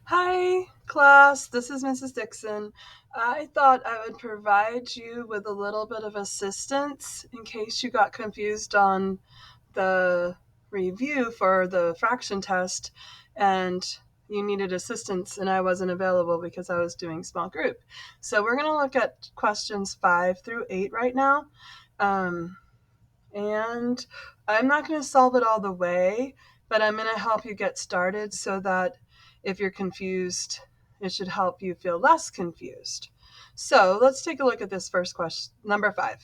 Hi, class. This is Mrs. Dixon. I thought I would provide you with a little bit of assistance in case you got confused on the review for the fraction test and you needed assistance and I wasn't available because I was doing small group. So we're going to look at questions 5 through 8 right now. Um, and I'm not going to solve it all the way, but I'm going to help you get started so that if you're confused, it should help you feel less confused. So let's take a look at this first question, number 5.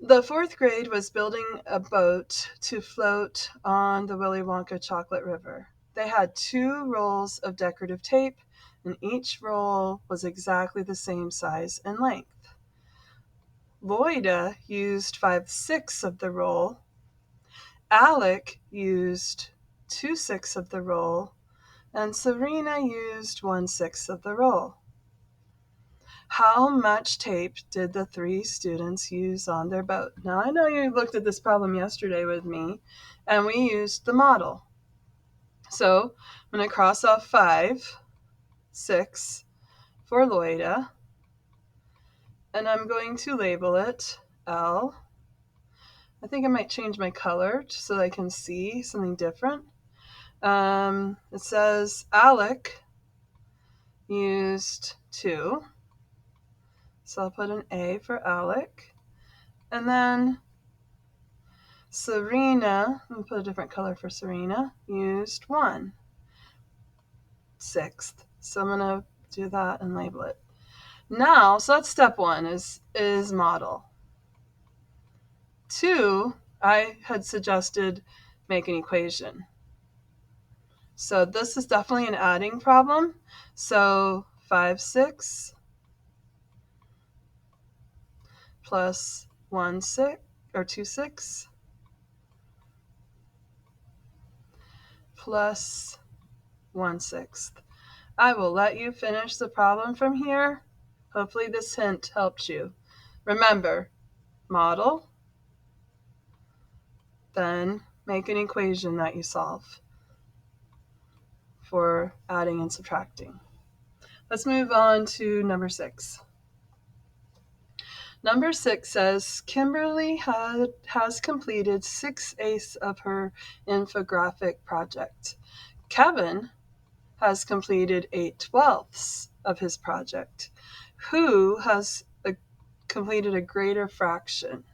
The fourth grade was building a boat to float on the Willy Wonka chocolate river. They had 2 rolls of decorative tape, and each roll was exactly the same size and length. Loida used 5/6 of the roll. Alec used 2/6 of the roll, and Serena used 1/6 of the roll. How much tape did the 3 students use on their boat? Now, I know you looked at this problem yesterday with me, and we used the model. So I'm going to cross off 5, 6 for Loida, and I'm going to label it L. I think I might change my color just so that I can see something different. It says Alec used 2. So I'll put an A for Alec. And then Serena, I'll put a different color for Serena, used 1/6. So I'm going to do that and label it. Now, so that's step 1 is model. 2, I had suggested make an equation. So this is definitely an adding problem. So 5/6 plus 1/6 or 2/6 plus 1/6. I will let you finish the problem from here. Hopefully this hint helped you. Remember, model, then make an equation that you solve for adding and subtracting. Let's move on to number 6. Number 6 says Kimberly has completed 6/8 of her infographic project. Kevin has completed 8/12 of his project. Who has completed a greater fraction?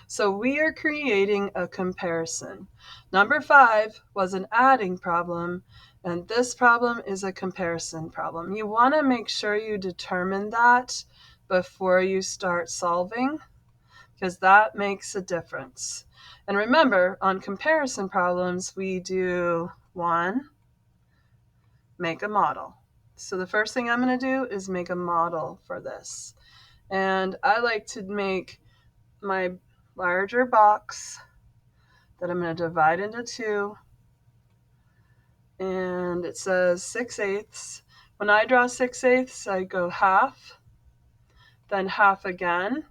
So we are creating a comparison. Number 5 was an adding problem, and this problem is a comparison problem. You want to make sure you determine that before you start solving, because that makes a difference. And remember, on comparison problems, we do 1, make a model. So the first thing I'm going to do is make a model for this. And I like to make my larger box that I'm going to divide into 2. And it says 6/8. When I draw 6/8, I go half, then half again,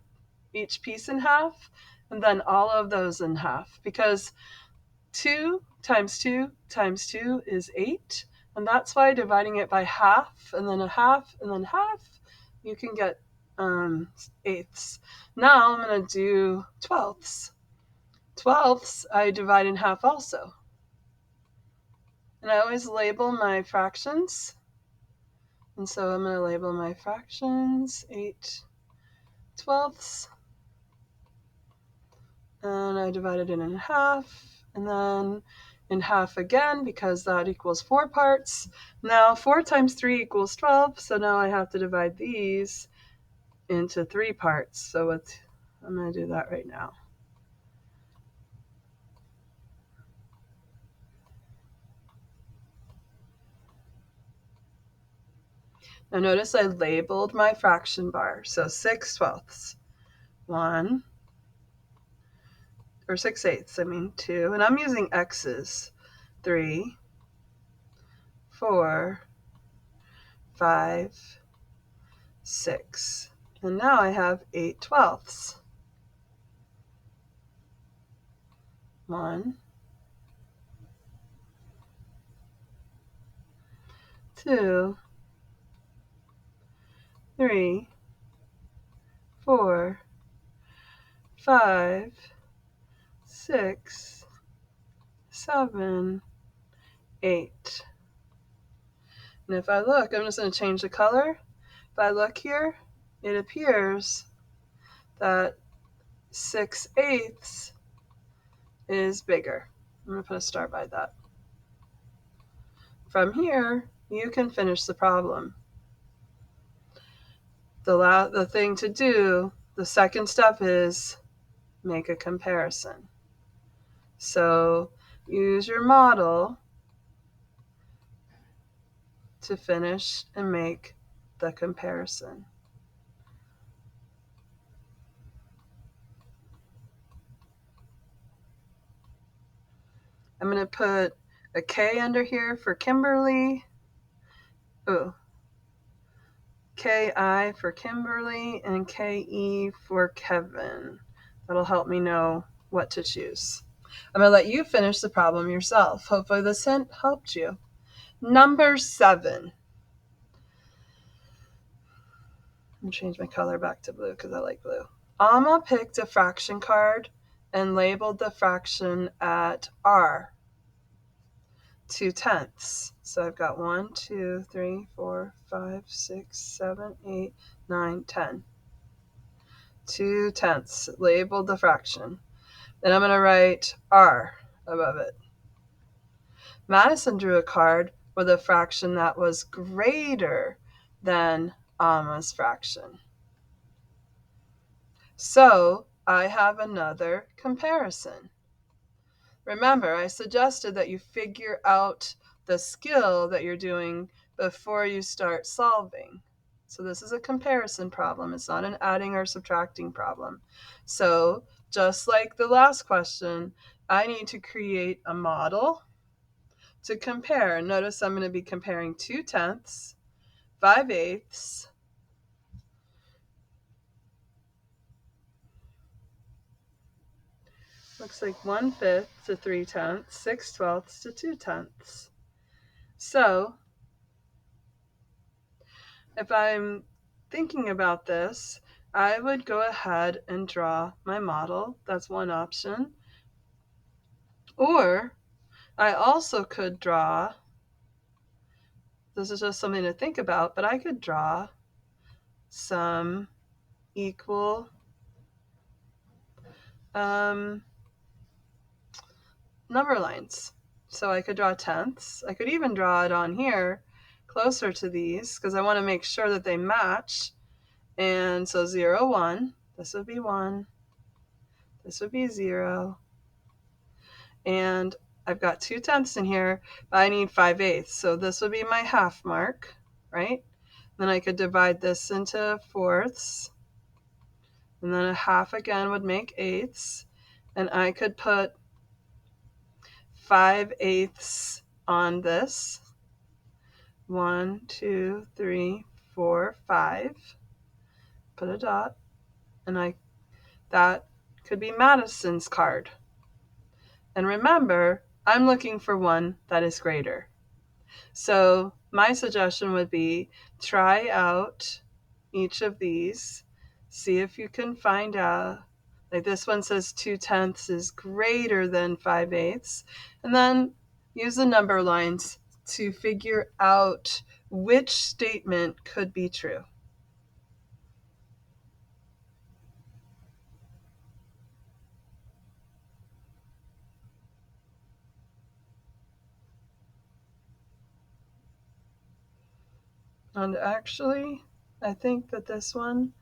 each piece in half, and then all of those in half. Because 2 times 2 times 2 is 8. And that's why dividing it by half, and then a half, and then half, you can get eighths. Now I'm going to do 12ths. 12ths I divide in half also. And I always label my fractions. And so I'm going to label my fractions 8/12. And I divided it in half. And then in half again, because that equals 4 parts. Now 4 times 3 equals 12. So now I have to divide these into 3 parts. So I'm going to do that right now. Now notice I labeled my fraction bar. So 6/12. 1, or 6/8, I mean 2. And I'm using x's. 3, 4, 5, 6. And now I have 8/12. 1, 2, 3, 4, 5, 6, 7, 8. And if I look, I'm just going to change the color. If I look here, it appears that 6/8 is bigger. I'm going to put a star by that. From here, you can finish the problem. The thing to do, the second step is make a comparison. So use your model to finish and make the comparison. I'm going to put a K under here for Kimberly. Oh, KI for Kimberly and KE for Kevin. That'll help me know what to choose. I'm going to let you finish the problem yourself. Hopefully this hint helped you. Number 7. I'm going to change my color back to blue because I like blue. Alma picked a fraction card and labeled the fraction at R, 2/10. So I've got 1, 2, 3, 4, 5, 6, 7, 8, 9, 10. 2/10. Labeled the fraction. Then I'm going to write R above it. Madison drew a card with a fraction that was greater than Alma's fraction. So I have another comparison. Remember, I suggested that you figure out the skill that you're doing before you start solving. So this is a comparison problem. It's not an adding or subtracting problem. So just like the last question, I need to create a model to compare. Notice I'm going to be comparing 2/10, 5/8, looks like 1/5 to 3/10, 6/12 to 2/10. So if I'm thinking about this, I would go ahead and draw my model. That's one option. Or I also could draw, this is just something to think about, but I could draw some equal number lines. So I could draw tenths. I could even draw it on here closer to these because I want to make sure that they match. And so 0, 1, this would be 1, this would be 0. And I've got 2/10 in here, but I need 5/8. So this would be my half mark, right? Then I could divide this into fourths. And then a half again would make eighths. And I could put 5/8 on this. 1, 2, 3, 4, 5. Put a dot. And that could be Madison's card. And remember, I'm looking for one that is greater. So my suggestion would be try out each of these. See if you can find out. Like this one says 2/10 is greater than 5/8. And then use the number lines to figure out which statement could be true. And actually, I think that this one,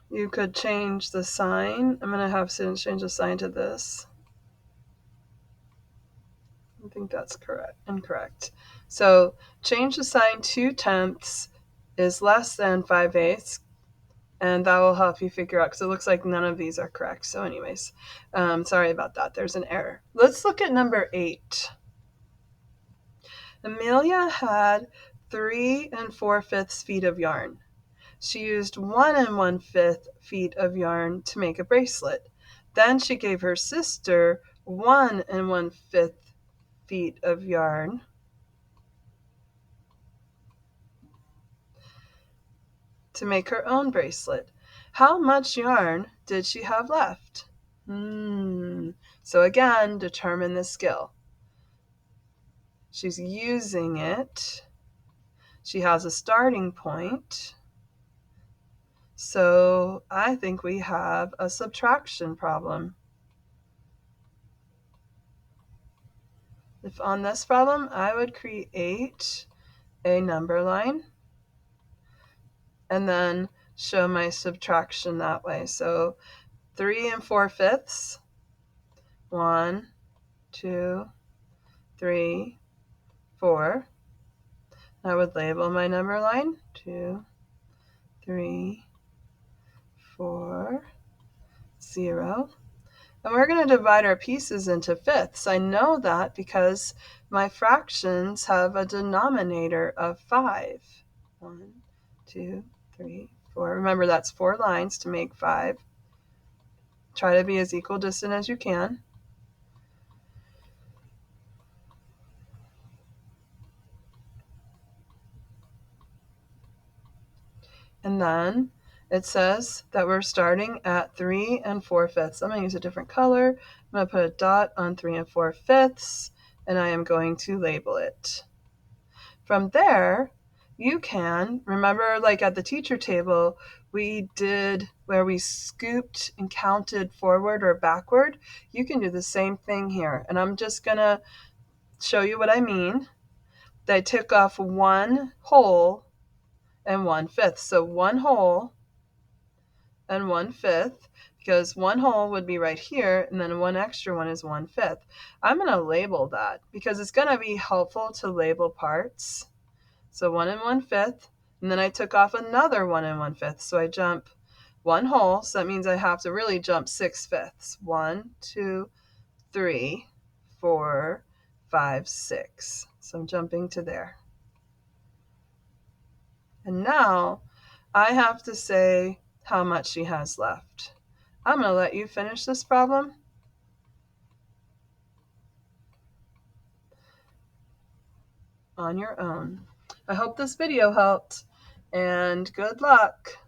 you could change the sign. I'm going to have students change the sign to this. I think that's incorrect. So change the sign 2/10 is less than 5/8, and that will help you figure out, because it looks like none of these are correct. So anyways, sorry about that. There's an error. Let's look at number 8. Amelia had 3 4/5 feet of yarn. She used 1 1/5 feet of yarn to make a bracelet. Then she gave her sister 1 1/5 feet of yarn to make her own bracelet. How much yarn did she have left? So again, determine the skill. She's using it. She has a starting point. So I think we have a subtraction problem. If on this problem, I would create a number line and then show my subtraction that way. So 3 4/5. 1, 2, 3, 4. I would label my number line 2, 3, 4, 0. And we're going to divide our pieces into fifths. I know that because my fractions have a denominator of 5. 1, 2, 3, 4. Remember, that's 4 lines to make 5. Try to be as equidistant as you can. And then it says that we're starting at 3 4/5. I'm going to use a different color. I'm going to put a dot on 3 4/5, and I am going to label it. From there, you can, remember like at the teacher table, we did where we scooped and counted forward or backward. You can do the same thing here. And I'm just going to show you what I mean. I took off 1 whole and 1/5. So 1 whole and 1/5, because 1 whole would be right here, and then 1 extra one is 1/5. I'm going to label that because it's going to be helpful to label parts. So 1 1/5, and then I took off another 1 1/5. So I jump 1 whole, so that means I have to really jump 6/5. 1, 2, 3, 4, 5, 6. So I'm jumping to there. And now I have to say how much she has left. I'm going to let you finish this problem. On your own. I hope this video helped, and good luck.